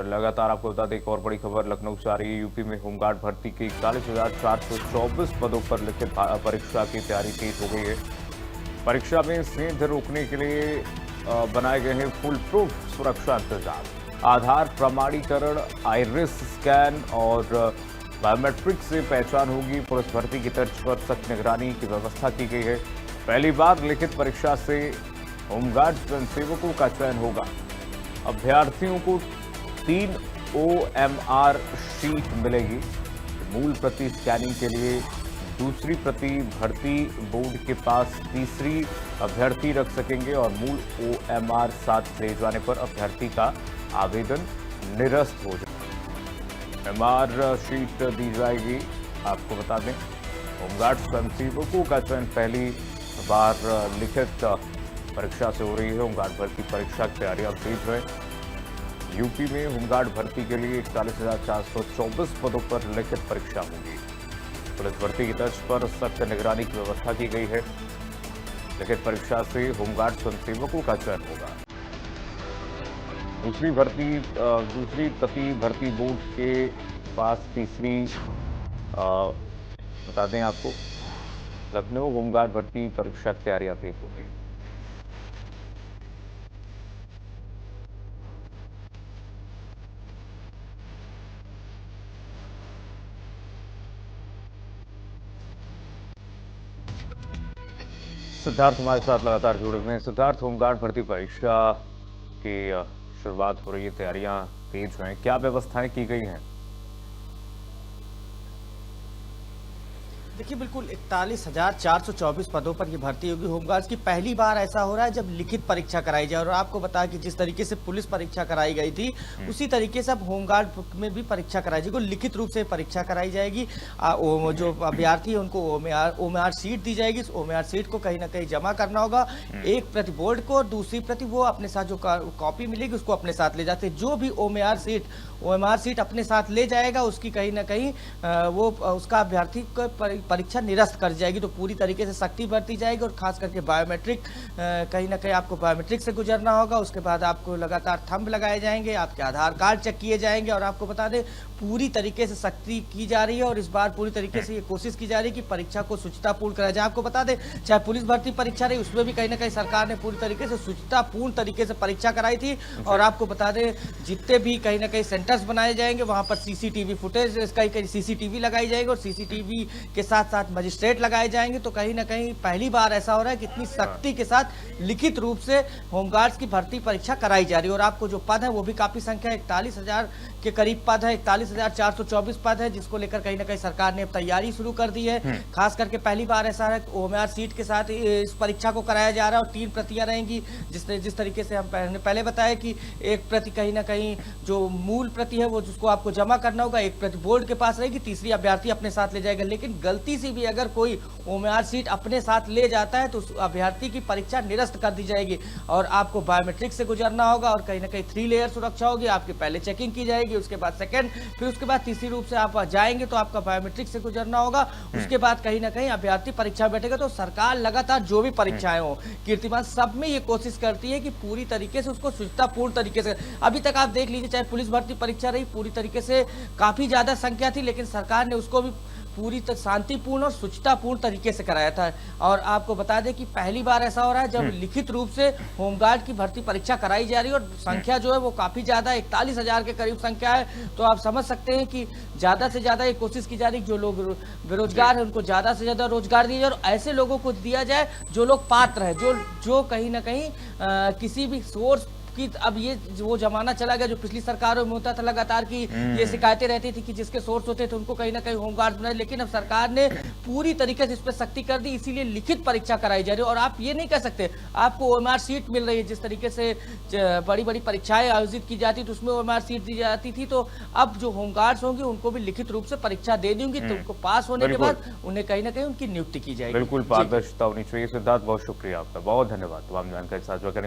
लगातार आपको बता दें एक और बड़ी खबर लखनऊ से आ रही है। यूपी में होमगार्ड भर्ती की 41,424 पदों पर लिखित परीक्षा की तैयारी तेज हो गई है। परीक्षा में सेंध रोकने के लिए बनाए गए हैं फुल प्रूफ सुरक्षा इंतजाम। आधार प्रमाणीकरण, आइरिस स्कैन और बायोमेट्रिक से पहचान होगी। पुलिस भर्ती की तर्ज पर सख्त निगरानी की व्यवस्था की गई है। पहली बार लिखित परीक्षा से होमगार्ड स्वयंसेवकों का चयन होगा। अभ्यर्थियों को 3 OMR शीट मिलेगी। मूल प्रति स्कैनिंग के लिए दूसरी प्रति भर्ती बोर्ड के पास तीसरी अभ्यर्थी रख सकेंगे और मूल OMR साथ ले जाने पर अभ्यर्थी का आवेदन निरस्त हो जाएगा। MR शीट दी जाएगी। आपको बता दें होमगार्ड स्वयंसेवकों का चयन पहली बार लिखित परीक्षा से हो रही है। होमगार्ड भर्ती परीक्षा की तैयारियां तेज है। यूपी में होमगार्ड भर्ती के लिए 41,424 पदों पर लिखित परीक्षा होगी। पुलिस भर्ती की तर्ज पर सख्त निगरानी की व्यवस्था की गई है। लिखित परीक्षा से होमगार्ड स्वयंसेवकों का चयन होगा। दूसरी प्रति भर्ती बोर्ड के पास तीसरी बता दें आपको लखनऊ होमगार्ड भर्ती परीक्षा की तैयारियां तेज हो गई। सिद्धार्थ हमारे साथ लगातार जुड़े हुए हैं। सिद्धार्थ, होमगार्ड भर्ती परीक्षा की शुरुआत हो रही है, तैयारियां तेज हैं, क्या व्यवस्थाएं की गई हैं? देखिए बिल्कुल 41,424 पदों पर ये भर्ती होगी। होमगार्ड्स की पहली बार ऐसा हो रहा है जब लिखित परीक्षा कराई जाए। और आपको बताया कि जिस तरीके से पुलिस परीक्षा कराई गई थी उसी तरीके से अब होमगार्ड में भी परीक्षा कराई जाएगी। लिखित रूप से परीक्षा कराई जाएगी। जो अभ्यर्थी है उनको OMR सीट दी जाएगी। इस OMR सीट को कहीं ना कहीं जमा करना होगा, एक प्रति बोर्ड को और दूसरी प्रति वो अपने साथ जो कॉपी मिलेगी उसको अपने साथ ले जाते। जो भी OMR सीट अपने साथ ले जाएगा उसकी कहीं ना कहीं वो उसका अभ्यर्थी को परीक्षा निरस्त कर जाएगी। तो पूरी तरीके से सख्ती बरती जाएगी और खास करके बायोमेट्रिक कहीं ना कहीं आपको बायोमेट्रिक से गुजरना होगा। उसके बाद आपको लगातार थंब लगाए जाएंगे, आपके आधार कार्ड चेक किए जाएंगे। और आपको बता दें पूरी तरीके से सख्ती की जा रही है और इस बार पूरी तरीके से ये कोशिश की जा रही है कि परीक्षा को शुचितापूर्ण कराया जाए। आपको बता दें चाहे पुलिस भर्ती परीक्षा रही उसमें भी कहीं ना कहीं सरकार ने पूरी तरीके से शुचितापूर्ण तरीके से परीक्षा कराई थी। और आपको बता दें जितने भी कहीं ना कहीं सेंटर्स बनाए जाएंगे वहां पर CCTV फुटेज कहीं CCTV लगाई जाएगी और CCTV के साथ साथ मजिस्ट्रेट लगाए जाएंगे। तो कहीं ना कहीं पहली बार ऐसा हो रहा है कि इतनी सख्ती के साथ लिखित रूप से होमगार्ड्स की भर्ती परीक्षा कराई जा रही है। और आपको जो पद है वो भी काफी संख्या 41,000 के करीब पद है, 41,424 पद है, जिसको लेकर कहीं ना कहीं सरकार ने अब तैयारी शुरू कर दी है। खास करके पहली बार ऐसा है OMR सीट के साथ इस परीक्षा को कराया जा रहा है और 3 प्रतियां रहेंगी। जिस तरीके से हम पहले बताया कि एक प्रति कहीं ना कहीं जो मूल प्रति है वो जिसको आपको जमा करना होगा, एक प्रति बोर्ड के पास रहेगी, तीसरी अभ्यर्थी अपने साथ ले जाएगा। लेकिन गलती से भी अगर कोई OMR सीट अपने साथ ले जाता है तो उस अभ्यर्थी की परीक्षा निरस्त कर दी जाएगी और आपको बायोमेट्रिक से गुजरना होगा और कहीं ना कहीं 3 लेयर सुरक्षा होगी। आपकी पहले चेकिंग की जाएगी, उसके बाद सेकंड, फिर उसके बाद तीसरी रूप से आप जाएंगे तो आपका बायोमेट्रिक से गुजरना होगा। उसके बाद कहीं ना कहीं अभ्यर्थी परीक्षा बैठेगा। तो सरकार लगातार जो भी परीक्षाएं हो कीर्तिमान सब में ये कोशिश करती है कि पूरी तरीके से उसको शुचितापूर्ण तरीके से, अभी तक आप देख लीजिए चाहे पुलिस भर्ती परीक्षा रही पूरी तरीके से काफी ज्यादा संख्या थी लेकिन सरकार ने उसको भी पूरी शांतिपूर्ण और शुचितापूर्ण तरीके से कराया था। और आपको बता दें कि पहली बार ऐसा हो रहा है जब लिखित रूप से होमगार्ड की भर्ती परीक्षा कराई जा रही है और संख्या जो है वो काफी ज्यादा 41,000 के करीब संख्या है। तो आप समझ सकते हैं कि ज्यादा से ज्यादा ये कोशिश की जा रही है जो लोग बेरोजगार है उनको ज्यादा से ज्यादा रोजगार दिया जाए और ऐसे लोगों को दिया जाए जो लोग पात्र है, जो कहीं ना कहीं किसी भी सोर्स कि अब ये वो जमाना चला गया जो पिछली सरकारों में होता था लगातार की ये शिकायतें रहती थी कि जिसके सोर्स होते थे उनको कहीं ना कहीं होमगार्ड बनाए। लेकिन अब सरकार ने पूरी तरीके से इस पर सख्ती कर दी, इसीलिए लिखित परीक्षा कराई जा रही है। और आप ये नहीं कह सकते आपको OMR सीट मिल रही है। जिस तरीके से बड़ी बड़ी परीक्षाएं आयोजित की जाती तो उसमें OMR सीट दी जाती थी, तो अब जो होमगार्ड्स होंगे उनको भी लिखित रूप से परीक्षा दे देंगी। तो उनको पास होने के बाद उन्हें कहीं ना कहीं उनकी नियुक्ति की जाएगी। बिल्कुल पारदर्शिता होनी चाहिए। सिद्धार्थ, बहुत शुक्रिया आपका, बहुत धन्यवाद तमाम जानकारी साझा करने